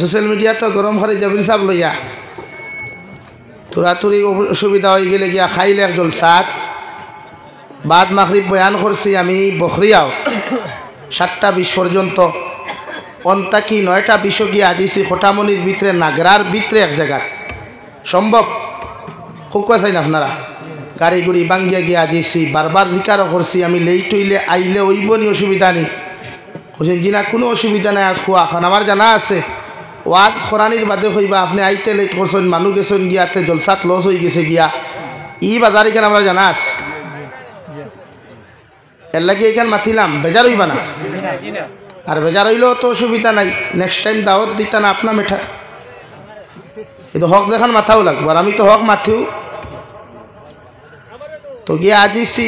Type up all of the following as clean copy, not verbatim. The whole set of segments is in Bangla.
সোশ্যাল মিডিয়া তো গরম করে জবির সাহেব লইয়া তোরাতুরি অসুবিধা হয়ে গেলে গিয়া খাইলে একজন সাত বাদ মাগরিব বয়ান করছি আমি বখরিয়াও 7:20 পর্যন্ত অন্তাকি 9:20 গিয়ে আজিছি খোটামনির ভিতরে নাগরার ভিতরে এক জায়গায় সম্ভব খুব চাই না আপনারা গাড়ি গুড়ি বাঙ্গিয়া গিয়ে আজিছি বারবার রিকারও করছি আমি লেট হইলে আইলে ওইব নি অসুবিধা নেই বলছেন জি না কোনো অসুবিধা নাই খোয়া এখন আমার জানা আছে ওয়াজ খরানির বাদে হইবা আপনি আইতে লেট করছেন মানুষ গেছেন গিয়াতে জলসাত লস হয়ে গেছে গিয়া ই বাজার এখানে আমরা জানা আছে এর লাগে এখানে মাতিলাম বেজার হইবা না আর বেজার হইলেও তো অসুবিধা নাই নেক্সট টাইম দাওয়াত দিতা না আপনা মেঠা কিন্তু হক দেখান মাথাও লাগবো আর আমি তো হক মাথিও তো গিয়ে আজিছি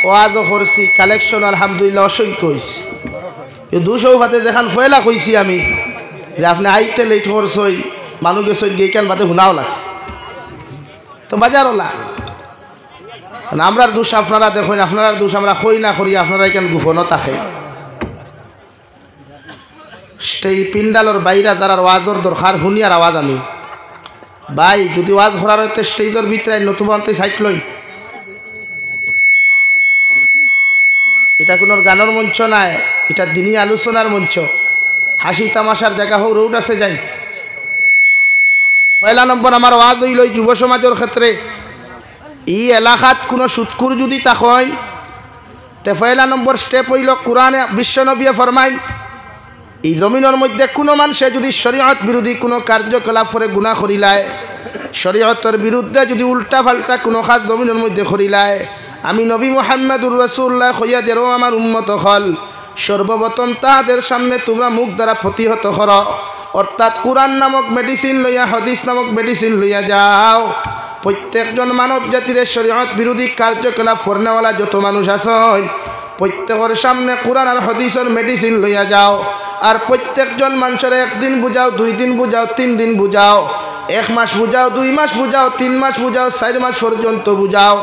ওয়াজও করছি কালেকশন আলহামদুলিল্লাহ অসংখ্য হয়েছি 200 ভাতে দেখান ফয়লা কইছি আমি যে আপনি আইতে লেট করছই মানুষ গেছেন গিয়ে কেন বাদে শুনাও লাগছে তো বাজার ওলা আমরার দোষ আপনারা দেখুন আপনার দোষ আমরা কই না করি আপনারা কেন গোপনও থাকে সেই পিন্ডালর বাইরা দ্বারার ওয়াজর দরকার শুনিয়ার আওয়াজ আমি ভাই যদি ওয়াজ করার হইতে স্টেজের ভিতরে নতুবা সাইট লই এটা কোনো গানের মঞ্চ নাই এটা দিনই আলোচনার মঞ্চ হাসি তামাশার জায়গা হোক রোড আছে যাই পয়লা নম্বর আমার ওয়াজ হইল যুব সমাজের ক্ষেত্রে এই এলাকাত কোনো সুৎকুর যদি তাকয় তে পয়লা নম্বর স্টেপ হইল কোরআনে বিশ্বনবীয়ে ফরমাইন এই জমিনের মধ্যে কোনো মানুষে যদি শরীয়ত বিরোধী কোনো কার্যকলাপ করে গুনাহ করিলায় শরীয়তের বিরুদ্ধে যদি উল্টা পাল্টা কোনো কাজ জমিনের মধ্যে করিলায় আমি নবী মুহাম্মদুর রাসূলুল্লাহ খৈয়াদেরও আমার উম্মত হল সর্বপ্রথম তাহাদের সামনে তোমরা মুখ দ্বারা প্রতিহত কর অর্থাৎ কোরআন নামক মেডিসিন লইয়া হাদিস নামক মেডিসিন লইয়া যাও প্রত্যেকজন মানব জাতির শরীয়ত বিরোধী কার্যকলাপ করনেওয়ালা যত মানুষ আছেন প্রত্যেকের সামনে কোরআন আর হাদিসের মেডিসিন লইয়া যাও আর প্রত্যেকজন মানুষের একদিন বুঝাও 2 দিন বুঝাও 3 দিন বুঝাও 1 মাস বুঝাও 2 মাস বুঝাও 3 মাস বুঝাও 4 মাস পর্যন্ত বুঝাও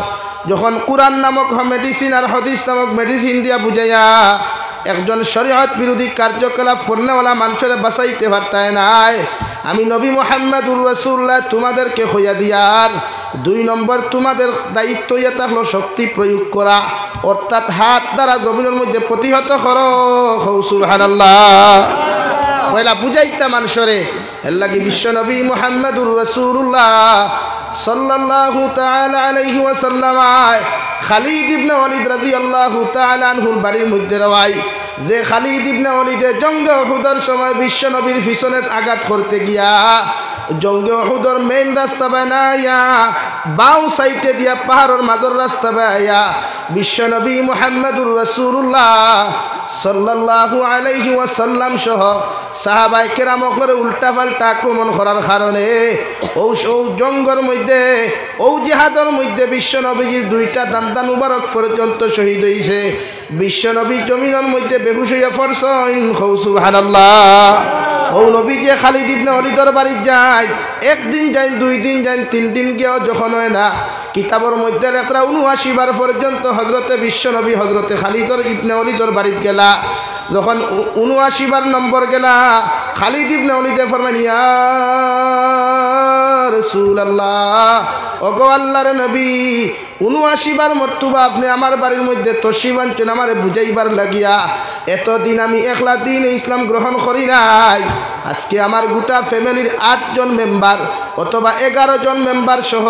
যখন কোরআন নামক মেডিসিন আর হাদিস নামক মেডিসিন দিয়া বুঝাইয়া একজন শরীয়ত বিরোধী কার্যকলাপ করনেওয়ালা মানুষের বাঁচাইতে পারতায় নাই আমি নবী মুহাম্মদুর রাসূলুল্লাহ তোমাদেরকে হইয়া দিয়ার 2 নম্বর তোমাদের দায়িত্ব ইয়া থাকলো শক্তি প্রয়োগ করা অর্থাৎ হাত দ্বারা জমিনের মধ্যে প্রতিহত করো সুবহানাল্লাহ পয়লা বুঝাইতা মানুষরে এর লাগি বিশ্ব নবী মুহাম্মদুর রাসূলুল্লাহ সাল্লাল্লাহু তাআলা আলাইহি ওয়াসাল্লাম খালিদ ইবনে ওয়ালিদ রাদিয়াল্লাহু তাআলা আনহুর বাড়ির মধ্যে রওয়াই যে খালিদ ইবনে ওয়ালিদে জঙ্গে উহুদের সময় বিশ্ব নবীর পিছনে আঘাত করতে গিয়া জঙ্গে উহুদের মেইন রাস্তা বানাইয়া বাউ সাইডে দিয়া পাহাড়ের মাঝের রাস্তা বানাইয়া বিশ্ব নবী মুহাম্মদুর রাসূলুল্লাহ সাল্লাল্লাহু আলাইহি ওয়াসাল্লাম সহ সাহাবায়ে কেরামকে উল্টা পাল্টা আক্রমণ করার কারণে ও জঙ্গের মধ্যে ও জিহাদের মধ্যে বিশ্ব নবীর 2টা দান্দান মুবারক পর্যন্ত শহীদ হইছে বিশ্ব নবী জমিনের মধ্যে বেহুশ হইয়া পড়ছেন সুবহানাল্লাহ ও নবী যে খালিদ ইবনে ওয়ালিদের বাড়ি যায় একদিন যায় 2 দিন যায় 3 দিন গিয়েও যখন হয় না কিতাবের মধ্যে লেখা 79 বার পর্যন্ত হযরতে বিশ্ব নবী হযরতে খালিদ ইবনে ওয়ালিদের বাড়ি গেলা যখন 79 বার নম্বর গেলা খালিদ ইবনে ওয়ালিদে ফরমান ইয়া রাসূলুল্লাহ ওগো আল্লাহর নবী 79 বার মর্তবা আপনি আমার বাড়ির মধ্যে তশরিফ আনছেন আমারে বুঝাইবার লাগিয়া এতদিন আমি একলা দিন ইসলাম গ্রহণ করি নাই আজকে আমার গোটা ফ্যামিলির 8 জন মেম্বার অথবা 11 জন মেম্বার সহ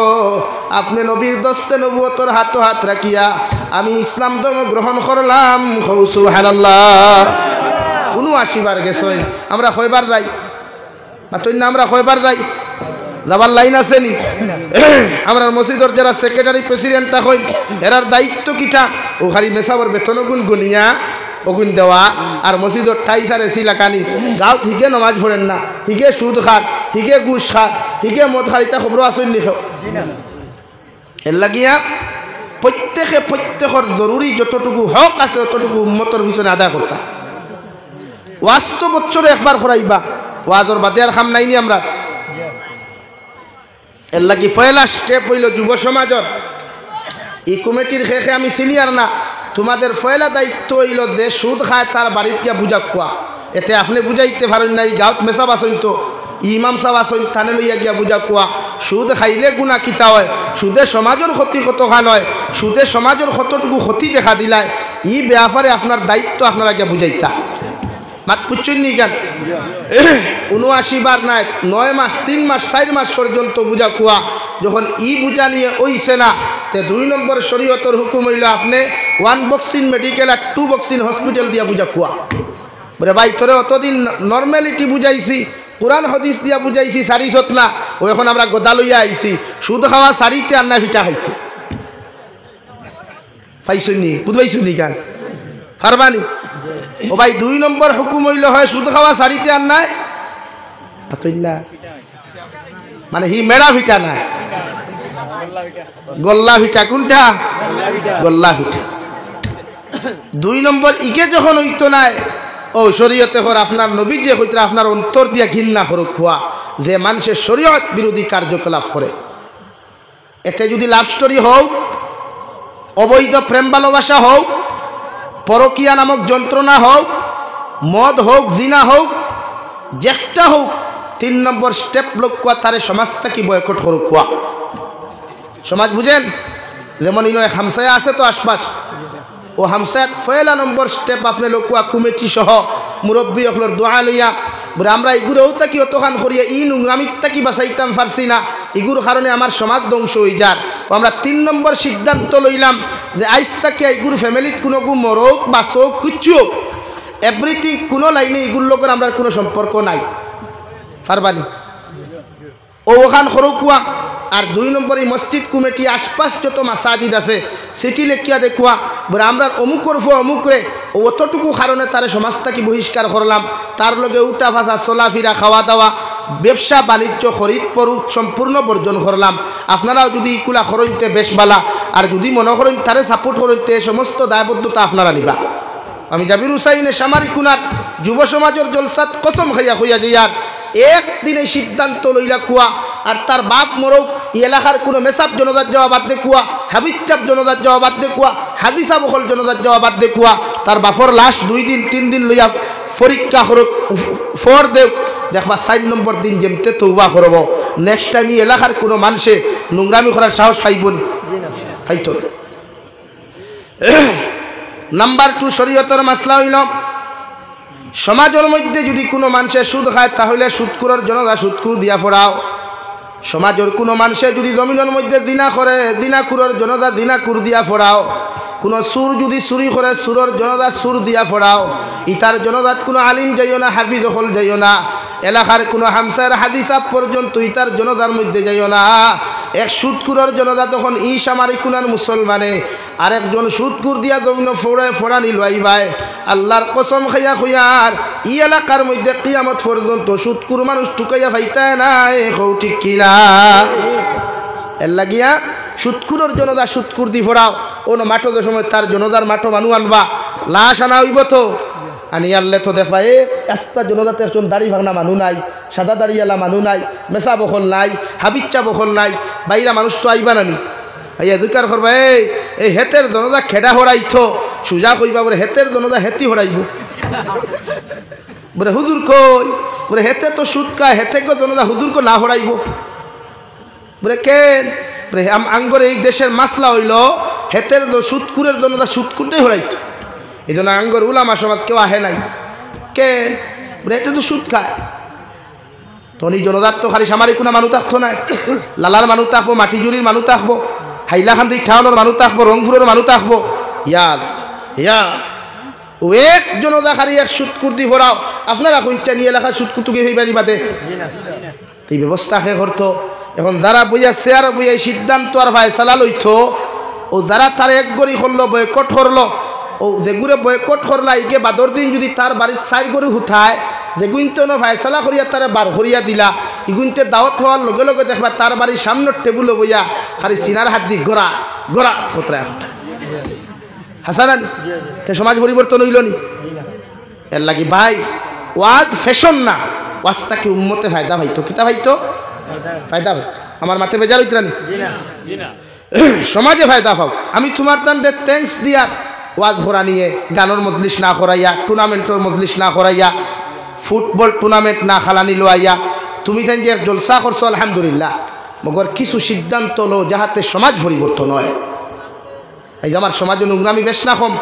আপনি নবীর দস্তে নবুয়তর হাত রাখিয়া আমি ইসলাম ধর্ম গ্রহণ করলাম সুবহানাল্লাহ 79 বার গেছেন আমরা কয়বার যাই মাত্র না আমরা কয়বার যাই যাবার লাইন আছে নি আমরা মসজিদের যারা সেক্রেটারি প্রেসিডেন্ট থাকেন এরার দায়িত্ব কিটা ও খালি মেসাবর বেতন গুণ গুনিয়া ওগুন দেওয়া আর মসজিদের টাইসার এসি লাগানি গাঁও হিগে নমাজ পড়েন না হিগে সুদ খাট হিগে ঘুষ খাট হিগে মদ খাট এটা খবর আসেন নি এর লাগিয়া প্রত্যেকের জরুরি যতটুকু হক আছে ততটুকু উম্মতের পিছনে আদায় করতা ওয়াজ তো বছরে একবার করাইবা ওয়াজর বাদে আর খাম নাইনি আমরা এর লাগি পয়লা স্টেপ হইল যুব সমাজের এই কমিটির শেষে আমি সিনিয়র না তোমাদের পয়লা দায়িত্ব হইল যে সুদ খায় তার বাড়িতে গিয়া বুঝা খোয়া এতে আপনি বুঝাইতে পারেন না। এই গাঁত মেসাব আসেন তো ইমাম সাহেব আসেন থানে লইয়া গিয়া বুঝা কোয়া সুদ খাইলে গুণা কিতা হয়, সুদে সমাজের ক্ষতি কতখান হয়, সুদে সমাজের কতটুকু ক্ষতি দেখা দিলায়, ই ব্যাপারে আপনার দায়িত্ব আপনারা গিয়া বুঝাইতা। মাত পুচ্ছেন নি কেন ৭৯ বার নাই ৯ মাস ৩ মাস ৪ মাস পর্যন্ত বুঝা কুয়া যখন ই বুঝা নিয়ে ওইছে না, তে ২ নম্বর শরীয়তের হুকুম হইল আপনি 1 বক্সিং মেডিকেল আর 2 বক্সিং হসপিটাল দিয়া বুঝা কুয়া। বলে ভাই তোরে অতদিন নর্মালিটি বুঝাইছি, কোরআন হদিস দিয়া বুঝাইছি, সারিছত না, ও এখন আমরা গোদা লইয়া আইছি সুদ খাওয়া সারিতে আর না ভিটা খাইতে পাইছনি, বুঝবাইছনি কেন পারবানি? ও ভাই ২ নম্বর হুকুম হইল হয় সুদ খাওয়া সারিতে আর নাই না, মানে হি মেড়া ভিটা না গোল্লা ভিটা, কোনটা গোল্লা ভিটা। ২ নম্বর ইকে যখন হইতো নাই, ও শরীয়তে হর আপনার নবী যে হইতে আপনার অন্তর দিয়া ঘৃণা করো খোয়া যে মানুষের শরীয়ত বিরোধী কার্যকলাপ করে। এতে যদি লাভ স্টোরি হোক, অবৈধ প্রেম ভালোবাসা হোক, পরকিয়া নামক যন্ত্রণা হোক, মদ হোক, জিনা হোক, যেটা হোক, ৩ নম্বর স্টেপ লোক কোয়া তারে সমাজটা কি বয়কট করুক কোয়া। সমাজ বুঝেন, যেমন ইনো এক হামসায়া আছে তো আশপাশ, ও হামসায়াক পয়লা নম্বর স্টেপ আপনি লোকুয়া কমিটি সহ মুরব্বী অখলোর দোয়া লইয়া বলে আমরা ইগুরেও তাকি অতখান করিয়া ই নোংরামিত তাকি বাঁচাইতাম পারছি না, ইগুর কারণে আমার সমাজ ধ্বংস হয়ে যার। ও আমরা ৩ নম্বর সিদ্ধান্ত লইলাম যে আইজ তাকে ইগুর ফ্যামিলিত কোনো মরক বাঁচক কিচ্ছু হোক, এভরিথিং কোনো লাইনে ইগুর লোকের আমরা কোনো সম্পর্ক নাই, পারবানি ও ওখান খরকুয়া। আর ২ নম্বর এই মসজিদ কমিটি আশপাশ যত মাসাজিদ আছে সেটি লেখিয়া দেখুয়া বলে আমরা অমুক করব অমুকরে, অতটুকু কারণে তার সমাজটাকে বহিষ্কার করলাম, তার লগে উঠা ভাষা চলাফেরা খাওয়া দাওয়া ব্যবসা বাণিজ্য খরিদ পরুত সম্পূর্ণ বর্জন করলাম। আপনারাও যদি ইকুলা খরইতে বেশ বালা, আর যদি মনে করেন তারে সাপোর্ট করইতে সমস্ত দায়বদ্ধতা আপনারা নিবা। আমি জাবির হুসাইনে সামারি কুনার যুব সমাজের জলসাত কসম খাইয়া হইয়া যাইয়ার একদিনে সিদ্ধান্ত লইলা কুয়া, আর তার বাপ মরক এলাকার কোনো মেসাব জনতার যাওয়া বাদ দেখুয়া, হাবিচাপ জনতার যাওয়া বাদ দেখুয়া, হাদিসা বকল জনতার যাওয়া বাদ দেখুয়া, তার বাপর লাশ 2 দিন 3 দিন লইয়া পরীক্ষা করুক ফর দেব, দেখবা 4 নম্বর দিন যেমতে তৌবা করব, নেক্সট টাইম এলাকার কোনো মানুষে নোংরামি করার সাহস পাইব না, পাইতো না। নাম্বার 2 শরীয়তের মাসলা হইল সমাজের মধ্যে যদি কোনো মানুষের সুদ খায় তাহলে সুদকুরের জনতা সুদকুর দিয়া ফোড়াও। সমাজের কোনো মানুষে যদি জমিনের মধ্যে দিনা করে দিনাকুরের জনতা দিনাকুর দিয়া ফোড়াও। কোনো সুর যদি চুরি করে সুরের জনতা সুর দিয়া ফোড়াও। ইতার জনতাত কোনো আলিম যাইও না, হাফিজ হল যাইও না, এলাকার কোনো হামসার হাদিসাব পর্যন্ত ইতার জনতার মধ্যে যাইও না। এক সুদকুরের জনতা তখন ই সামারি কুনার মুসলমানে আরেকজন সুদকুর দিয়া জমিন ফোড়া নিল ভাই আল্লাহর কসম খাইয়া খুইয়ার ই এলাকার মধ্যে কিয়ামত পর্যন্ত সুদকুর মানুষ টুকাইয়া ফাইতায় না, হৌ ঠিক কিনা? এর লাগিয়া সুদকুরের জনতা সুদকুর দি ফোড়াও। কোনো মাঠো সময় তার জনতার মাঠো মানুষ আনবা, লাশ আনা হইব তো আনি আনলে তো দেখবা এ রাস্তা জনতাতে একজন দাড়ি ভাঙনা মানুষ নাই, সাদা দাড়িওয়ালা মানুষ নাই, মেসা বখল নাই, হাবিচ্চা বখল নাই, বাইরা মানুষ তো আইবা নানি এই এদুকার করবা এই হেতের জনতা খেডা হরাইছ সুজা কইবা বলে হেতের জনতা হেতি হরাইব বলে হুজুর কই বলে হেতে তো সুদ খায়, হেতে গো জনতা হুজুর কো না হরাইব বলে কেন বলে আঙ্গর এই দেশের মাসলা হইল হেতের সুদকুরের জনতা সুদকুরটাই হরাইত, এই জন্য আঙ্গর উলামা সমাজ কেউ আহে নাই। কেন বলে এটা তো সুদ খায়। তনি জনতার তো খালি সামারি কোনো মানুষ থাকতো না, লালার মানুষ থাকবো, মাটিজুরির মানুষ থাকবো, হাইলাকান্দি টাউনের মানুষ থাকবো, রংপুরের মানুষ থাকবো, ইয়ার ইয়া ও এক জনতা খালি এক সুদকুর দি ভরাও। আপনারা কোনটা নিয়ে এলাকা সুদকুতুকে হইবারি বাদে এই ব্যবস্থা হে করতো। এখন যারা বইয়া চেয়ার বইয়া সিদ্ধান্ত আর ভাই চালা লইত, ও যারা তার এক গড়ি করলো বয়কট করলো, ও যেগুলো বয়কট করলা ইকে বাদর দিন যদি তার বাড়ির 4 গরু হুঠায় যেগুনতে ফায়সালা করিয়া তারা বার করিয়া দিলা, ইগুনতে দাওয়াত হওয়ার লগে লগে দেখবা তার বাড়ির সামনের টেবুলে বইয়া খালি সিনার হাত দি গড়া গড়া ফোতরা হাসানান তে সমাজ পরিবর্তন হইল নি? এর লাগি ভাই ওয়াজ ফ্যাশন না, ওয়াজটাকে উম্মতে ফায়দা ভাইতো, কিতা ভাইতো ফায়দা ভাই। আমার মাথে বেজার হইত না সমাজে ফায়দা পাও। আমি তোমার তান্ডে থ্যাঙ্কস দিয়া ওয়াজ ঘোরা নিয়ে গানের মজলিস না করাইয়া, টুর্নামেন্টের মজলিস না করাইয়া, ফুটবল টুর্নামেন্ট না খেলানি লোয়াইয়া তুমি তাই যে জলসা করছো আলহামদুলিল্লাহ, মগর কিছু সিদ্ধান্ত লো যাহাতে সমাজ পরিবর্তন হয়। এই যে আমার সমাজে নোংরামি বেশ না কম,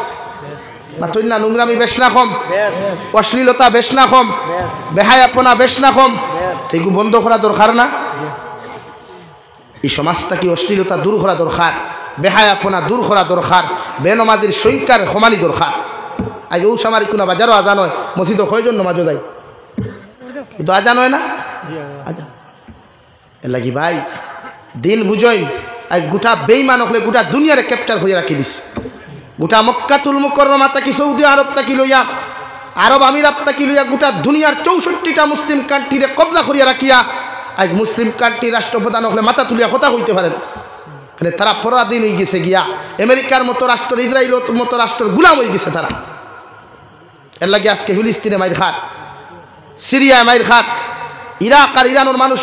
মাতুই না নোংরামি বেশ না কম, অশ্লীলতা বেশ না কম, বেহায়াপনা বেশ না কম, এগুলো বন্ধ করা দরকার না? এই সমাজটা কি অশ্লীলতা দূর করা দরকার, বেহায়াপনা দূর করা দরকার, বেনমাজির সংখ্যার সমানি দরকার। আজ ও সামারি কোনো বাজারও আজান হয়, মসজিদে কয়জন নমাজও যায়, কিন্তু আজান হয় না। এর লাগি ভাই দিন বুঝইন, আজ গোটা বেইমান হলে গোটা দুনিয়ারে ক্যাপচার হয়ে রাখি দিস। গোটা মক্কাতুল মুকাররমা তাকি সৌদি আরব তাকি লইয়া, আরব আমিরাত তাকি লইয়া গোটা দুনিয়ার 64টা মুসলিম কান্ট্রিরে কবজা করিয়া রাখিয়া আজ মুসলিম কান্ট্রি রাষ্ট্রপ্রধান হলে মাথা তুলিয়া কথা হইতে পারেন। মানে তারা পরাধীন হয়ে গেছে গিয়া, আমেরিকার মতো রাষ্ট্র, ইসরায়েলের মতো রাষ্ট্রের গুলাম হয়ে গেছে তারা। এর লাগে আজকে ফিলিস্তিনে মাইর খাট, সিরিয়ায় মাইর খাট, ইরাক আর ইরানের মানুষ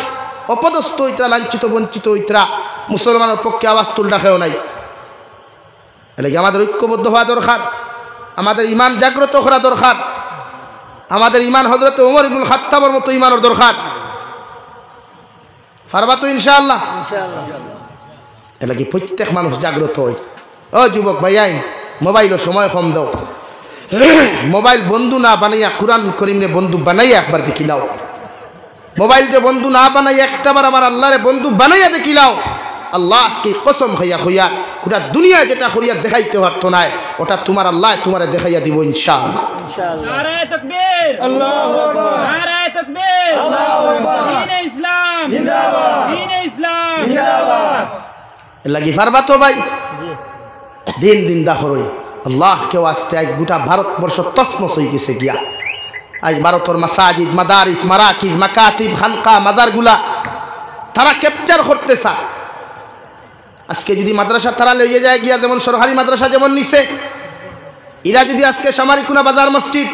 অপদস্থ হইতরা, লাঞ্ছিত বঞ্চিত হইতরা, মুসলমানের পক্ষে আওয়াজ তুলটা খেয়েও নাই। এর লাগে আমাদের ঐক্যবদ্ধ হওয়া দরকার, আমাদের ইমান জাগ্রত করা দরকার, আমাদের ইমান হযরত ওমর ইবনুল খাত্তাবের মতো ইমানের দরকার। পারবা তো ইনশাআল্লাহ? এর লাগে প্রত্যেক মানুষ জাগ্রত হয়। ও যুবক ভাই, আইন মোবাইলের সময় কম দাও, মোবাইল বন্ধু না বানাইয়া কুরআন করিমরে বন্ধু বানাইয়া একবার দেখিলাও। মোবাইলকে বন্ধু না বানাইয়া একটাবার আমার আল্লাহরে বন্ধু বানাইয়া দেখিলাও। আল্লাহ কি কসম খাইয়া হইয়া গোটা দুনিয়ায় যেটা করিয়া দেখাইতে পারতো না, ওটা তোমার আল্লাহ তোমারে দেখাইয়া দিব ইনশাআল্লাহ। নারে তাকবীর, আল্লাহু আকবার, নারে তাকবীর, আল্লাহু আকবার, দ্বীনে ইসলাম জিন্দাবাদ, দ্বীনে ইসলাম জিন্দাবাদ। এর লাগি পারবা তো ভাই? দিন দিন দাখরই আল্লাহ কেউ আসতে আজ গোটা ভারতবর্ষ তসমস হয়ে গেছে গিয়া। আজ ভারতের মাসাজিদ, মাদারিস, মারাকিজ, মাকাতিব, খানকা, মাজারগুলা তারা ক্যাপচার করতে চায়। আজকে যদি মাদ্রাসা তারা লইয়ে যায় গিয়া, যেমন সরকারি মাদ্রাসা যেমন নিছে, এরা যদি আজকে সামারিকুনা বাজার মসজিদ,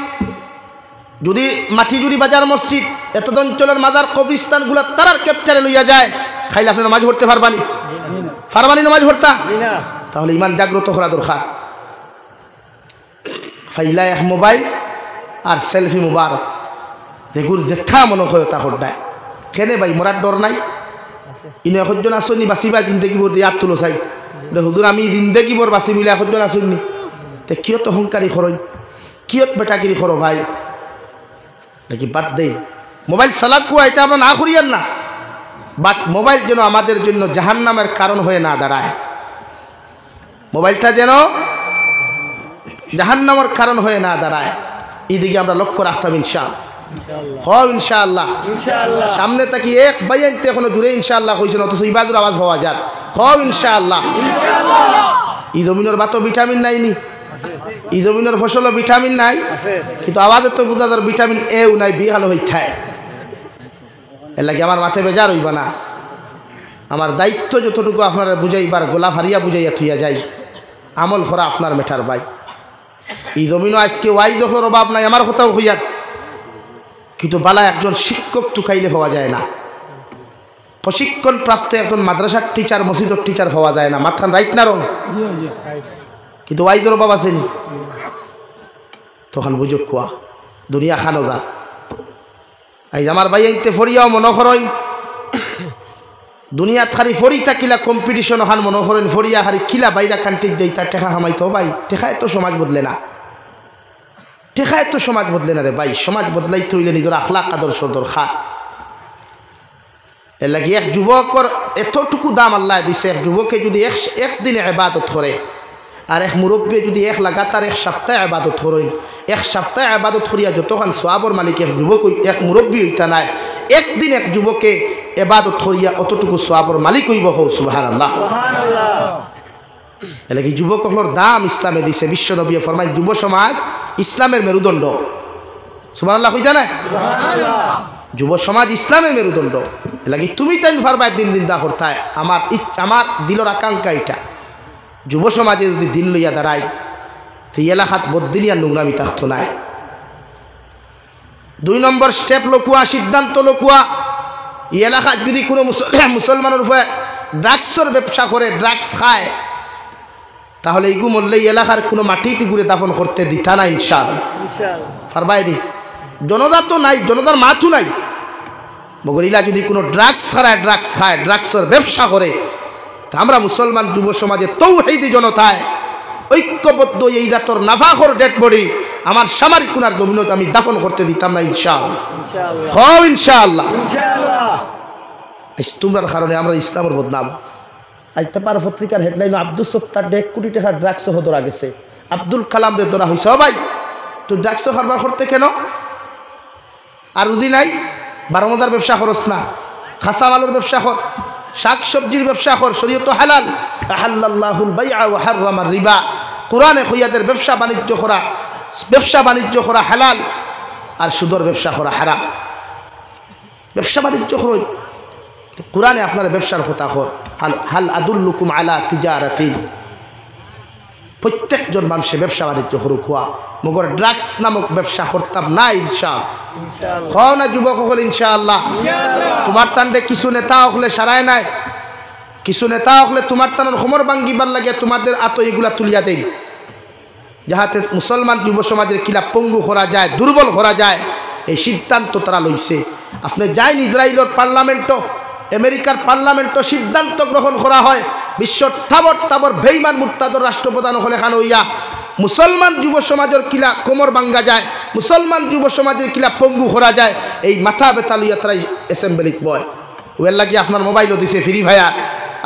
যদি মাটিজুড়ি বাজার মসজিদ, এত অঞ্চলের মাজার কবরিস্তানগুলা তারার ক্যাপচারে লইয়া যায়, খাইলে আপনি নামাজ পড়তে পারবানি? পারবানি নামাজ পড়তা? তাহলে ইমান জাগ্রত করা দরকার। ফাইলা এক মোবাইল আর সেলফি মুবারক দেখুর যেথা মনে হয় তা হড্ডায় কেনে ভাই, মোরার ডর নাই? ইনে একজন আসনি বাঁচিবা জিন্দগি বোর ইয়াদ তুলো চাই হুজুর, আমি জিন্দগি বোর বাঁচি মিলে একজন আসনি, তে কিয়ত অহংকারী খরই, কিয়ত বেটাগিরি খরো ভাই? নাকি বাদ দেই মোবাইল চালাক কুয়া, এটা আমরা না করিয়ান না, বাট মোবাইল যেন আমাদের জন্য জাহান্নামের কারণ হয়ে না দাঁড়ায়। মোবাইলটা যেন জাহান্নামের কারণ হয়ে না দাঁড়ায়, এইদিকে আমরা লক্ষ্য রাখতাম ইনশাআল্লাহ। ইনশাআল্লাহ সামনে তাকি এক বাইনতে এখনো জুড়ে ইনশাআল্লাহ কইছেন, অথচ ইবাদুর আওয়াজ পাওয়া যায়। ইনশাআল্লাহ এই জমিনের বাতো ভিটামিন নাই নি, এই জমিনের ফসলও ভিটামিন নাই, কিন্তু আওয়াজের তো বুঝা যার ভিটামিন এও নাই, বিহানো হইথায়। এর লাগে আমার মাথায় বেজার হইবা না, আমার দায়িত্ব যতটুকু আপনারা বুঝাইবার গোলাপ হারিয়া বুঝাইয়া থইয়া যাই, আমল করা আপনার মেঠার ভাই। এই জমিনও আজকে ওয়াই যখন অভাব নাই, আমার কথাও হইয়ার, কিন্তু বালা একজন শিক্ষক টুকাইলে হওয়া যায় না, প্রশিক্ষণ প্রাপ্ত একজন মাদ্রাসার টিচার, মসজিদের টিচার হওয়া যায় না। মাথান রাইট না রং? কিন্তু ওয়াইজের অভাব আসেনি, তখন বুঝুক কুয়া দুনিয়া খানো যা। আজ আমার ভাই আইতে ফরিয়াও মনে করেন দুনিয়া খারি ফরি থাকিলা কম্পিটিশন খান মনে করেন, ফরিয়া খারি কিলা বাইরা কান্ট্রির যাই তার টেকা হামাইতো ভাই। টেকায় তো সমাজ বদলে না, টেকায় তো সমাজ বদলে না রে ভাই। সমাজ বদলাইতে হইলে নিজের আখলাক আদর্শ দরকার। এর লাগে এক যুবকর এতটুকু দাম আল্লাহ দিছে, এক যুবকে যদি একদিনে ইবাদত করে, আর এক মুরব্বী যদি এক লাগাতার এক সপ্তাহে ইবাদত করেন, এক সপ্তাহে ইবাদত করিয়া যতক্ষণ সওয়াবের মালিক এক যুবক, এক মুরব্বী হইতা নাই, একদিন এক যুবকে ইবাদত করিয়া অতটুকু সওয়াবের মালিক হইব। সুবহানাল্লাহ। এর লাগে যুবকগুলোর দাম ইসলামে দিছে। বিশ্ব নবী ফরমায় যুব সমাজ ইসলামের মেরুদণ্ড। সুবহানাল্লাহ কইতা না? যুব সমাজ ইসলামের মেরুদণ্ড। এর লাগে তুমি তাই পারবা দিন দিন দা করতায়। আমার দিলের আকাঙ্ক্ষা এটা, যুব সমাজে যদি দিন লইয়া দাঁড়ায় তো এলাকাত বদিনিয়া নোংরামি থাকতো না। 2 নম্বর স্টেপ লকুয়া, সিদ্ধান্ত লকুয়া, এই এলাকাত যদি কোনো মুসলমানের উপরে ড্রাগসের ব্যবসা করে, ড্রাগস খায়, তাহলে এইগু মরলে এই এলাকার কোনো মাটিতে ঘুরে দাফন করতে দিতা না ইনশাআল্লাহ। পারবাই নি? জনতা তো নাই, জনতার মাথু নাই। মগরিলা যদি কোনো ড্রাগস ছাড়ায় ড্রাগস খায়, ড্রাগসের ব্যবসা করে, তা আমরা মুসলমান যুব সমাজে তৌহিদি জনতায় ঐক্যবদ্ধ এই রাতর নাফাখর ডেড বডি আমার সামরিক কোনার জমিনত আমি দাফন করতে দিতাম না ইনশাআল্লাহ। হও ইনশাআল্লাহ। তোমরার কারণে আমরা ইসলামের বদনাম। আজ পেপার পত্রিকার হেডলাইন আব্দুল সত্তার 1 কোটি টাকার ড্রাগস ধরা গেছে, আব্দুল কালাম রে ধরা হয়েছে। ভাই তুই ড্রাগস কারবার করতে কেন? আর উদি নাই, বারোমদার ব্যবসা করস না, খাসা মালের ব্যবসা কর, শাক সবজির ব্যবসা কর, শরীয়ত হালাল। আহাল্লাল্লাহুল বাইআ ওয়া হাররামার রিবা। কোরআনে কইয়াদের ব্যবসা বাণিজ্য করা হালাল, আর সুদর ব্যবসা করা হারাম। ব্যবসা বাণিজ্য করো, কোরআনে আপনার ব্যবসার কথা কর। হাল আদুল্লুকুম আলা তিজারাতিন। প্রত্যেকজন মানুষের ব্যবসা বাণিজ্য করুক, হওয়া মগর ড্রাগস নামক ব্যবসা করতাম না ইনশাআল্লাহ। খাও না যুবক হল ইনশাআল্লাহ। তোমার টান্ডে কিছু নেতা হলে সারায় নাই, কিছু নেতা হলে তোমার টানোর সমর ভাঙ্গিবার লাগে তোমাদের আত এগুলা তুলিয়া দেই, যাহাতে মুসলমান যুব সমাজের কিলা পঙ্গু করা যায়, দুর্বল করা যায়। এই সিদ্ধান্ত তারা লইছে। আপনি যাইন ইসরায়েলের পার্লামেন্টও, আমেরিকার পার্লামেন্টও সিদ্ধান্ত গ্রহণ করা হয়, বিশ্ব তাবর বেঈমান মুরতাদর রাষ্ট্রপ্রধান হলে খান হইয়া মুসলমান যুব সমাজের কিলা কোমর ভাঙ্গা যায়, মুসলমান যুব সমাজের কিলা পঙ্গু করা যায়। এই মাথা বেতা লইয়া তারা অ্যাসেম্বলিত বয়। ওয়ের লাগি আপনার মোবাইলও দিছে ফ্রি ফায়ার,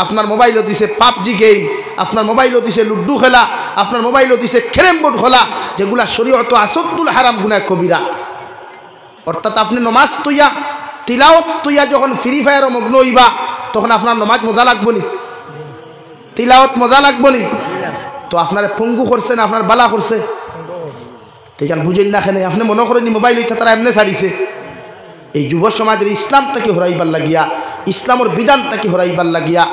আপনার মোবাইলও দিছে পাবজি গেম, আপনার মোবাইলও দিছে লুডু খেলা, আপনার মোবাইলও দিছে ক্যারেম বোর্ড খেলা, যেগুলা শরীয়ত আসদ্দুল হারাম গুনাহ কবিরা। অর্থাৎ আপনি নমাজ তুইয়া তিলাওয়াত তুইয়া যখন ফ্রি ফায়ারও মগ্ন হইবা, তখন আপনার নমাজ মজা লাগবো নি? তিলাওয়াত মজা লাগবো নি? তো আপনার পঙ্গু করছে না আপনার বালা করছে? ঠিক আছে, বুঝেন না খেলে আপনি মনে করেন মোবাইল হইতে তারা এমনি ছাড়িছে। এই যুব সমাজের ইসলাম থেকে হরাইবার লাগিয়া, ইসলামের বিধান থেকে হরাইবার লাগিয়া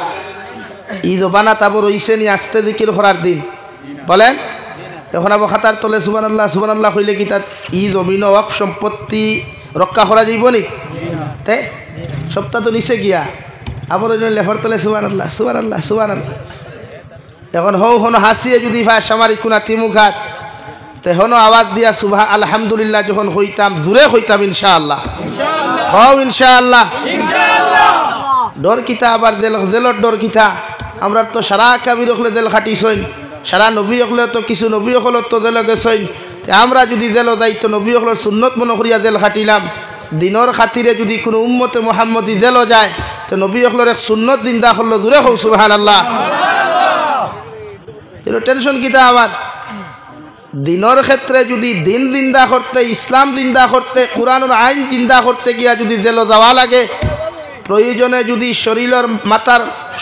ঈদ বানা তাবর হইছে নি আস্তে দিকের হরার দিন বলেন। এখন আবার খাতার তলে সুবহানাল্লাহ হইলে কি তার ঈদ অমিন ওয়াক সম্পত্তি রক্ষা করা যাইব নি? তে সপ্তাহ তো নিচে গিয়া আবার লেফার তলে সুবহানাল্লাহ। এখন হন হাসিয়ে যদি ভাই সামারি কোনা তিমুঘাত তেহনো আওয়াজ দিয়া সুবহান আলহামদুলিল্লাহ যখন হইতাম, জুড়ে হইতাম ইনশাআল্লাহ। হও ইনশাআল্লাহ। ডর কিতা আবার জেলর ডর কিতা? আমরা তো সারা কাবির হলে জেল খাটিছইন, সারা নবী হলে তো কিছু নবী হল তো জেল গেছইন। আমরা যদি জেল যাই তো নবী হলের সুন্নত মনে করিয়া জেল খাটিলাম। দিনের খাতিরে যদি কোনো উম্মতে মুহাম্মদি জেল যায় তো নবী হলের এক সুন্নত জিন্দা করলো, জুড়ে হোক সুবহানাল্লাহ। টেনশন কিতা আমার? দিনের ক্ষেত্রে যদি দিন জিন্দা করতে, ইসলাম জিন্দা করতে, কোরআনের আইন জিন্দা করতে গিয়া যদি জেল যাওয়া লাগে, প্রয়োজনে যদি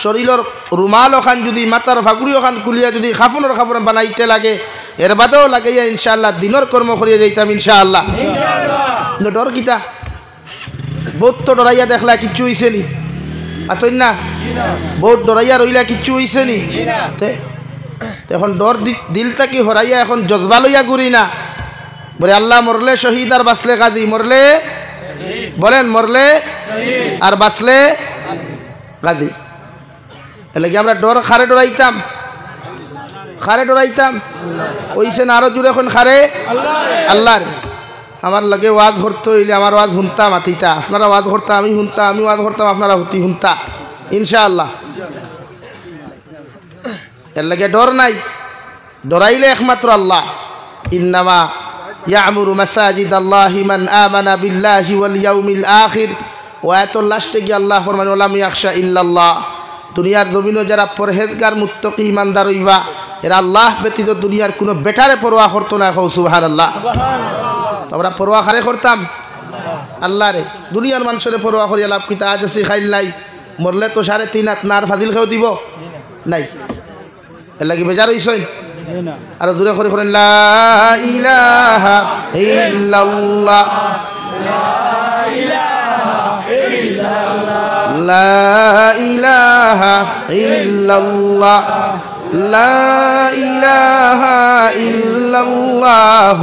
শরীরের রুমাল ওখান যদি মাথার ফাগুড়ি ওখান খুলিয়া যদি খাফনের খাফন বানাইতে লাগে, এর বাদেও লাগাইয়া ইনশাআল্লাহ দিনের কর্ম করিয়া যাইতাম ইনশাআল্লাহ। ডর কিতা? বহুত তো ডরাইয়া দেখলা কিচ্ছু হইছে নি? আতই না বহুত ডরাইয়া রইলা কিচ্ছু হইছে নি? এখন ডর দিলটা কি হরাইয়া এখন জজবা লইয়া ঘুরি না বলে আল্লাহ মরলে শহীদ আর বাঁচলে গাজী, মরলে বলেন মরলে আর বাঁচলে গাজী। এলে কি আমরা ডর খারে ডরাইতাম ওইসে না আরো জুড়ে এখন খারে আল্লাহর। আমার লাগে ওয়াজ করতে হইলে আমার ওয়াজ শুনতাম আতিতা, আপনারা ওয়াজ করতাম আমি শুনতাম, আমি ওয়াজ করতাম আপনারা হতি শুনতা ইনশাআল্লাহ। এর লাগে ডর নাই, ডরাইলে একমাত্র আল্লাহ। ইন্নামা ইয়ামুরু মাসাজিদ আল্লাহি মান আমানা বিল্লাহি ওয়াল ইয়াউমিল আখির। ওয়ায়াতুল লাস্টে গিয়ে আল্লাহ ফরমান ওয়ালাম ইয়াখশা ইল্লাল্লাহ। দুনিয়ার জমিনে যারা পরহেজগার মুত্তাকি ইমানদার হইবা, এরা আল্লাহ ব্যতীত দুনিয়ার কোনো বেটারে পরোয়া করতো না। সুবহানাল্লাহ। আমরা পরোয়া খারে করতাম আল্লাহ রে। দুনিয়ার মানুষের পরোয়া করিয়া লাভ কিতা? আজ আছে খাইল নাই, মরলে তো 3.5 হাত নার ফাজিল খেয়েও দিব নাই। এর লাগি বেজার হইছেন আর জোরে করে করেন লা ইলাহা ইল্লাল্লাহ, লা ইলাহা ইল্লাল্লাহ, লা ইলাহা ইল্লাল্লাহ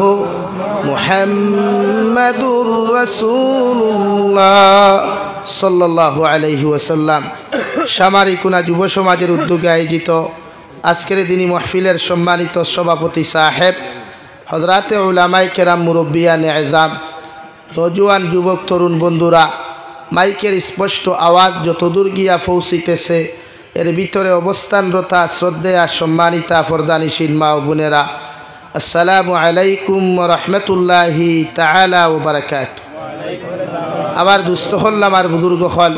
মুহাম্মাদুর রাসূলুল্লাহ সাল্লাল্লাহু আলাইহি ওয়াসাল্লাম। সামারিকুনা যুব সমাজের উদ্যোগে আয়োজিত আজকের দিনী মাহফিলের সম্মানিত সভাপতি সাহেব, হযরতে উলামায়ে কেরাম, মুরব্বিয়ানে আযম, নজওয়ান যুবক তরুণ বন্ধুরা, মাইকের স্পষ্ট আওয়াজ যতদূর গিয়া পৌঁছিতেছে এর ভিতরে অবস্থানরতা শ্রদ্ধেয়া সম্মানিতা ফরদানিশীল মা ও বোনেরা, আসসালামু আলাইকুম ওয়া রাহমাতুল্লাহি তাআলা ওয়া বারাকাতুহু। আবার দুস্থ হল্লাম আর বুজুর্গ হল,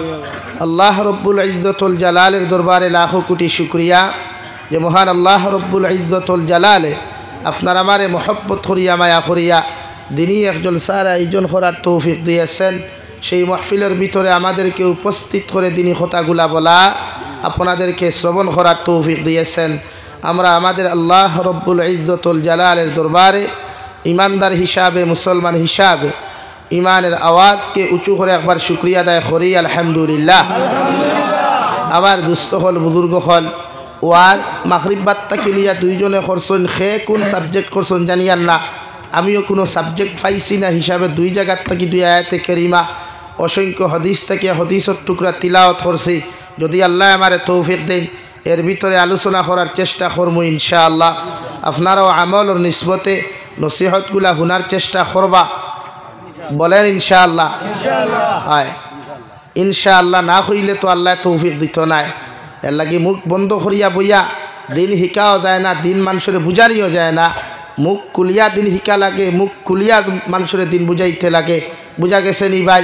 আল্লাহ রব্বুল ইজ্জতুল জালালের দরবারে লাখো কোটি শুকরিয়া যে মহান আল্লাহ রব্বুল ইজ্জতুল জালালে আপনার আমারে মহব্বত করিয়া মায়া করিয়া দিনই একজন স্যার আয়োজন করার তৌফিক দিয়েছেন। সেই মাহফিলের ভিতরে আমাদেরকে উপস্থিত করে দিনই কথাগুলা বলা, আপনাদেরকে শ্রবণ করার তৌফিক দিয়েছেন। আমরা আমাদের আল্লাহ রব্বুল ইজ্জতুল জালালের দরবারে ইমানদার হিসাবে, মুসলমান হিসাবে ইমানের আওয়াজকে উঁচু করে একবার শুক্রিয়া আদায় করি, আলহামদুলিল্লাহ। আবার দুস্থ হল বুজুর্গ হল, ওয়াজ মাগরিব বাদটাকে লিয়া দুইজনে করছেন, খে কোন সাবজেক্ট করছেন জানিয়ান না, আমিও কোনো সাবজেক্ট পাইছি না হিসাবে দুই জায়গার থেকে দুই আয়াতে কারিমা অসংখ্য হদিস থেকে হদিসের টুকরা তিলাওয়াত করছি। যদি আল্লাহ আমারে তৌফিক দেন এর ভিতরে আলোচনা করার চেষ্টা করবো ইনশাআল্লাহ। আপনারাও আমলের নিসবতে নসিহতগুলা শোনার চেষ্টা করবা, বলেন ইনশাআল্লাহ। হয় ইনশাআল্লাহ, না হইলে তো আল্লাহ তৌফিক দিত নাই। এর লাগি মুখ বন্ধ করিয়া বইয়া দিন শিকাও যায় না, দিন মানুষের বুঝানিও যায় না। মুখ কুলিয়া দিন শিকা লাগে, মুখ কুলিয়া মানুষের দিন বুঝাইতে লাগে। বুঝা গেছে নি ভাই?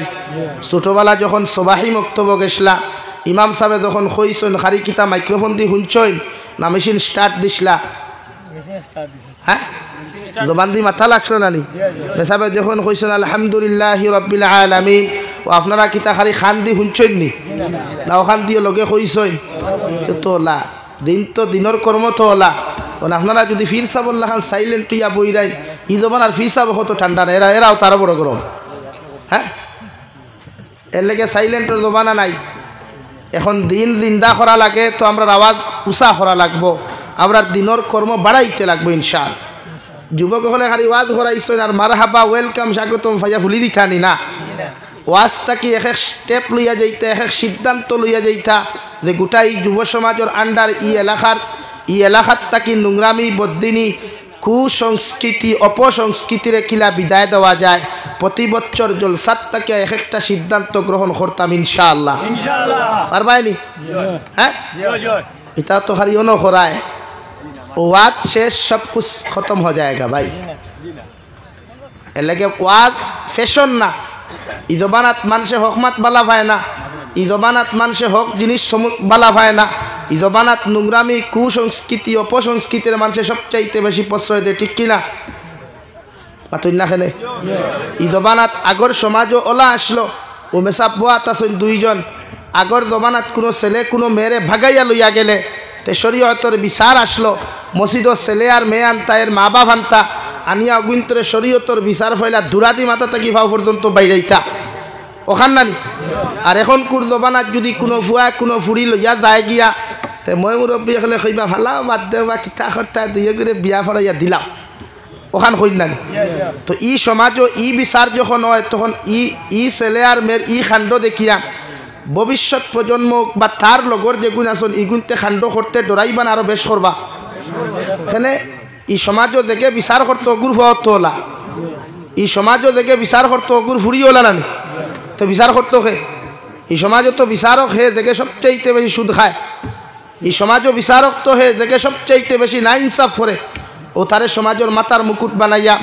ছোটোবেলা যখন সবাহি মক্তব্য গেছলা, ইমাম সাহেব যখন কইছেন খারি কিতা মাইক্রোফোন দিয়ে শুনছইন না মেশিন স্টার্ট দিছলা? হ্যাঁ, জবান দি মাথা লাগছো না নি? মেসাবে যখন কইছেন আলহামদুলিল্লাহি রাব্বিল আলামিন, ও আপনারা কিতা খালি খান দি শুনছইন নি না ওখান দিয়ে লগে কইছইন? তো ওলা দিন তো দিনের কর্ম তো ওলা। আপনারা যদি ফির সাবল্লা খান সাইলেন্ট ইয়া বই রাই, ই জবান আর ফির সাব কত ঠান্ডা না, এরাও তারও বড় গরম। হ্যাঁ, এর লেগে সাইলেন্টের জমানা নাই। এখন দিন জিন্দা করা লাগে তো আমরা আওয়াজ উষা করা লাগবো, আমরা দিনের কর্ম বাড়াইতে লাগবো ইনশাআল্লাহ। যুবক হলে খালি ওয়াজ করাইছেন আর মারহাবা ওয়েলকাম স্বাগতম ভাইয়া ভুলি দিতানি না। ওয়াজটাকে এক এক স্টেপ লইয়া যাইতা, এক এক সিদ্ধান্ত লইয়া যাইতা যে গোটাই যুব সমাজের আন্ডার ই এলাকার তাকি নোংরামি বদিনী কুসংস্কৃতি অপসংস্কৃতিরে কিলা বিদায় দেওয়া যায়। প্রতি বছর জলসাত তাকে এক একটা সিদ্ধান্ত গ্রহণ করতাম ইনশাআল্লাহ। পারবাইনি? হ্যাঁ, এটা তো খালি অন করায় ওয়াজ শেষ সব কুছ খতম হয়ে যায়গা ভাই। এর লাগে ওয়াজ ফ্যাশন না। ই জবানাত মানুষে হকমাত বালা পায় না, ই জবানাত মানুষে হক জিনিস বালা পায় না। ই জবানাত নোংরামি কুসংস্কৃতি অপসংস্কৃতির মানুষের সবচাইতে বেশি প্রশ্রয় দেয়, ঠিক কিনা? খেলে ই জবানাত আগর সমাজও ওলা আসলো, ও মেসাব বোয়াত আসেন দুইজন। আগর জবানাত কোনো ছেলে কোনো মেয়েরে ভাগাইয়া লইয়া গেলে তে শরীয়তর বিচার আসলো, মসজিদর ছেলে আর মেয়ে আনতা, এর মা বাপ আনতা, আনিয়া অগুন্তরে শরীয়তর বিচার ফয়লা দুরাদি মাথা থাকি ভাও পর্যন্ত বাইরেইতা ওখান নানি। আর এখন কুর জবানাত যদি কোনো ফুয়া কোনো ফুড়ি লইয়া যায় গিয়া তে মই মুরব্বী হলে কইবা ভালা বাদ দে বা কিতা করতা দুইয়ে করে বিয়া ফরাইয়া দিলাম ওখান কই নানি। তো ই সমাজও ই বিচার যখন হয় তখন ই ছেলে আর মেয়ের ই খাণ্ড দেখিয়া ভবিষ্যৎ প্রজন্ম বা তার লগর যেগুণ আছেন ইগুনতে খাণ্ড করতে ডরাইবান আরো বেশ করবা। এখানে ই সমাজও দেখে বিচার করতে অগুর হত হলা, ই সমাজও দেখে বিচার করতে অগুর ফুরি হলা নানি। তো বিচার করতো খে এই সমাজও তো বিচারক হে দেখে সবচাইতে বেশি সুদ খায়, এই সমাজও বিচারক তো হে দেখে সবচাইতে বেশি না ইনসাফ করে। ও তারে সমাজের মাথার মুকুট বানাইয়া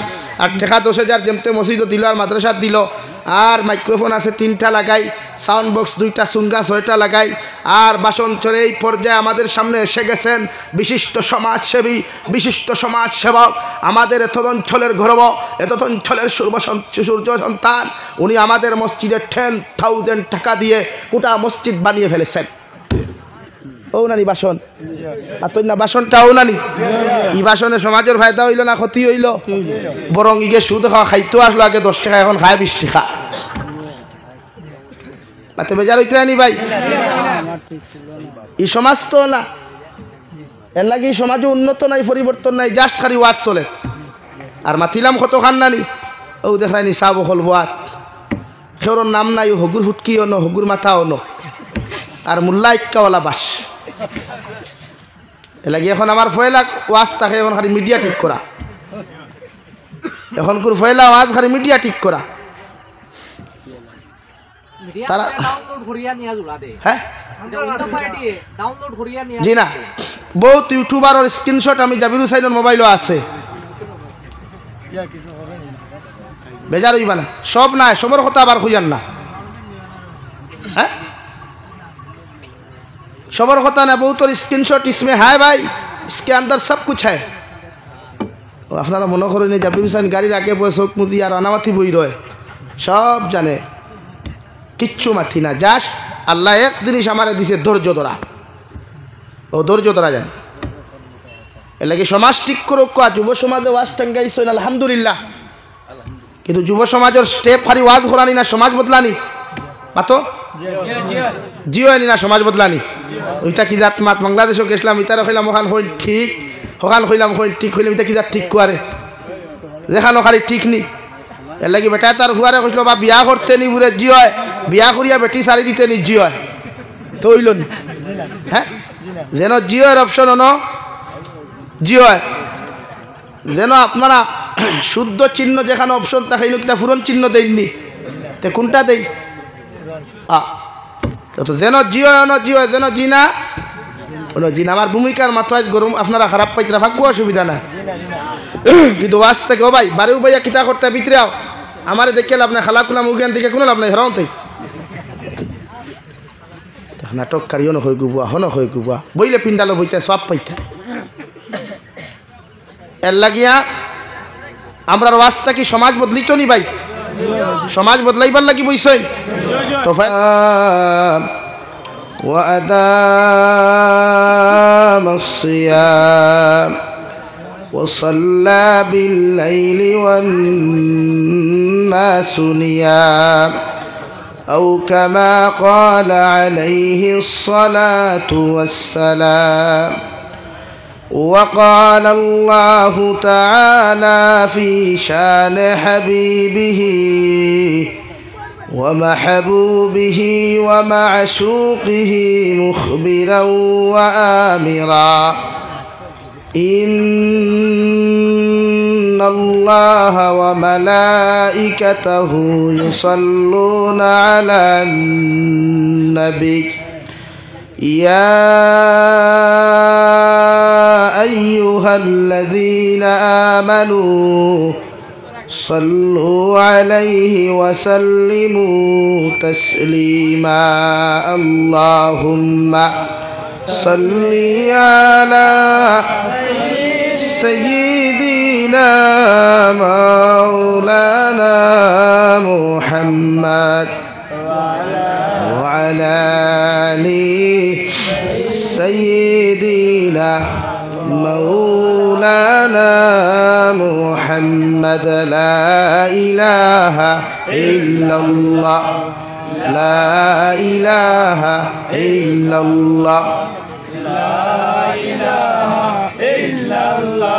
আর টেকা 10,000 যেমতে মসজিদ দিল আর মাদ্রাসা দিল, আর মাইক্রোফোন আছে 3টা লাগাই, সাউন্ড বক্স 2টা, সুঙ্গা 6টা লাগাই, আর বাসন চলে এই পর্যায়ে আমাদের সামনে এসে গেছেন বিশিষ্ট সমাজসেবী, বিশিষ্ট সমাজসেবক, আমাদের এত অঞ্চলের গর্ব, এত অঞ্চলের সূর্য সন্তান। উনি আমাদের মসজিদে 10,000 টাকা দিয়ে গোটা মসজিদ বানিয়ে ফেলেছেন। ও নানি বাসন আর তুই না বাসনটাও নানি, ই বাসনে সমাজের ফায়দা হইল না ক্ষতি হইল? বরং ইগে সুদ খাওয়া খাইতো আসলো আগে 10 টাকা, এখন খায় 20 টাকা। তাতে বেজার হইতে আনি ভাই, এই সমাজ তো না। এর লাগে এই সমাজে উন্নত নাই, পরিবর্তন নাই, জাস্ট খালি ওয়াজ চলে। আর মাতিলাম কত খান নানি, ও দেখায়নি চাব হল বাত সেওর নাম নাই, হগুর ফুটকি অনো, হগুর মাথা অনো, আর মোল্লা ইক্কাওয়ালা বাস। এ লাগে এখন আমার ফয়লা ওয়াজ থাকে এখন খালি মিডিয়া ঠিক করা, এখন কুর ফয়লা ওয়াজ খালি মিডিয়া ঠিক করা। তারা ডাউনলোড করিয়া নিয়া জুড়া দে হ্যাঁ ডাউনলোড করিয়া নিয়া জি না বহুত ইউটিউবারের স্ক্রিনশট আমি জাবির হুসাইনের মোবাইলও আছে বেজার হইবা না সব নাই সবর কথা আবার খুঁজান না হ্যাঁ সबर होता ना बहुत और स्क्रीनशॉट इसमें है भाई इसके अंदर सब कुछ है আপনারা মনে করেন জাবির হুসাইন গাড়ির আগে বসে চোখ মুদি আর অনামাতি বই রয় সব জানে কিচ্ছু মাথি না জাস্ট আল্লাহ এক জিনিস আমারে দিছে ধৈর্য ধরা ও ধৈর্য ধরা জানে এর লাগে সমাজ ঠিক করুক যুব সমাজে ওয়াজ টাঙ্গাইছেন আলহামদুলিল্লাহ কিন্তু যুব সমাজের স্টেপ হারি ওয়াজ করানি না সমাজ বদলানি মাতো জিও আনি না সমাজ বদলানি ওইটা কি জাত মাত বাংলাদেশও গেছিলাম ইতারা কইলাম ওখান হইল ঠিক ওখান কইলাম হইল ঠিক হইলাম এটা কি জাত ঠিক করে দেখানো খালি ঠিক নি এর লাগি বেটা তার হুয়ারে কইছিল বা বিয়া করতে নি বুড়ে জি হয় বিয়া করিয়া বেটি সারি দিতে নি জি হয় তো হইল নি হ্যাঁ যেন জিওর অপশন হন জি হয় যেন আপনারা শুদ্ধ চিহ্ন যেখানে অপশন থাকে কিনা ফুরন চিহ্ন দেননি তে কোনটা দেই তো যেন জিও জিও যেন জিনা জিনা আমার ভূমিকার মাথায় গরম আপনারা খারাপ পাইতে ভাগ্য অসুবিধা না কিন্তু ওয়াজ থেকে ও ভাই বাড়িও ভাইয়া কিতা করতে ভিতরে আও আমার দেখে লাভ নাই খালা খুলা মুখেন থেকে কোনো লাভ নাই হেরাউতে নাটক কারিও নয় গুবুয়া হন হয় গুবুয়া বইলে পিন্ডালো বইতে সব পাইতে এর লাগিয়া আমরা ওয়াজটা কি সমাজ বদলিত নি ভাই সমাজ বদলাইবার লাগি বইছেন তো وأدام الصيام وصلى بالليل والناس نيام أو كما قال عليه الصلاة والسلام وقال الله تعالى في شان حبيبه ومحبوبه ومعشوقه مخبرا وآمرا إن الله وملائكته يصلون على النبي يا أيها الذين آمنوا صلوا عليه وسلموا تسليما اللهم صل على سيدنا مولانا محمد وعلى آل سيدنا مولانا محمد لا إله إلا الله لا إله إلا الله لا إله إلا الله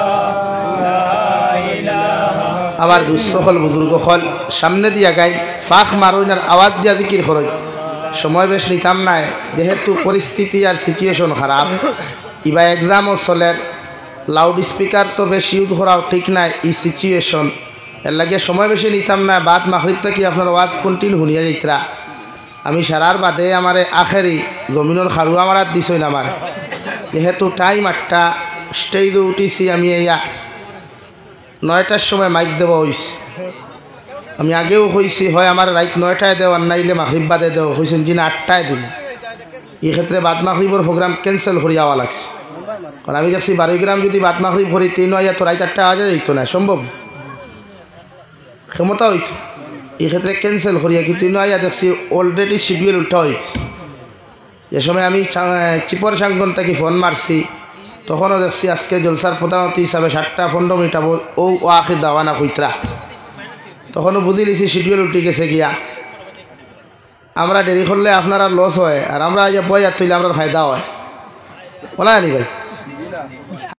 আবার দুস্থ হল বুজুর্গ হল সামনে দিয়া গাই ফাঁক মারুন আর আওয়াজ দিয়া দিকির খরচ সময় বেশ নিতাম নাই যেহেতু পরিস্থিতি আর সিচুয়েশন খারাপ ইবা এক্সামও চলের লাউড স্পিকার তো বেশি ইউজ করাও ঠিক নাই ই সিচুয়েশন এর লাগে সময় বেশি নিতাম না বাদ মাগরিব থেকে আপনার ওয়াজ কন্টিনিউ শুনিয়া যাইতরা আমি সারার বাদে আমার আখেরি জমিনের খারুয়া মারাত দিছই না আমার যেহেতু টাইম 8টা স্টেজে উঠিছি আমি ইয়া 9টার সময় মাইক দেওয়া হয়েছে আমি আগেও হয়েছি হয় আমার রাত 9টায় দেওয়ার নাইলে মাগরিব বাদে দেওয়া হয়েছেন যিনি 8টায় দিন এই ক্ষেত্রে বাদ মাগরিবর প্রোগ্রাম ক্যান্সেল করে যাওয়া লাগছে কারণ আমি দেখছি 12 গ্রাম যদি বাদ মাগরিব করি 3 হয় তো রাত 8টা আওয়া যাইতো না সম্ভব ক্ষমতা হইতো এই ক্ষেত্রে ক্যান্সেল করিয়া কি 3 হয় দেখছি অলরেডি শিডিউল উঠা হয়েছে যে সময় আমি চিপর সাংগন থেকে ফোন মারছি তখনও দেখছি আজকে জলসার প্রধানমন্ত্রী হিসাবে 7টা 15 মিনিট ও আখির দাওয়ানা কইতরা তখনও বুঝি লিছি শিডিউল উঠে গেছে গিয়া আমরা দেরি করলে আপনার আর লস হয় আর আমরা বই আর তুইলে আমরা ফায়দা হয় বলা নি ভাই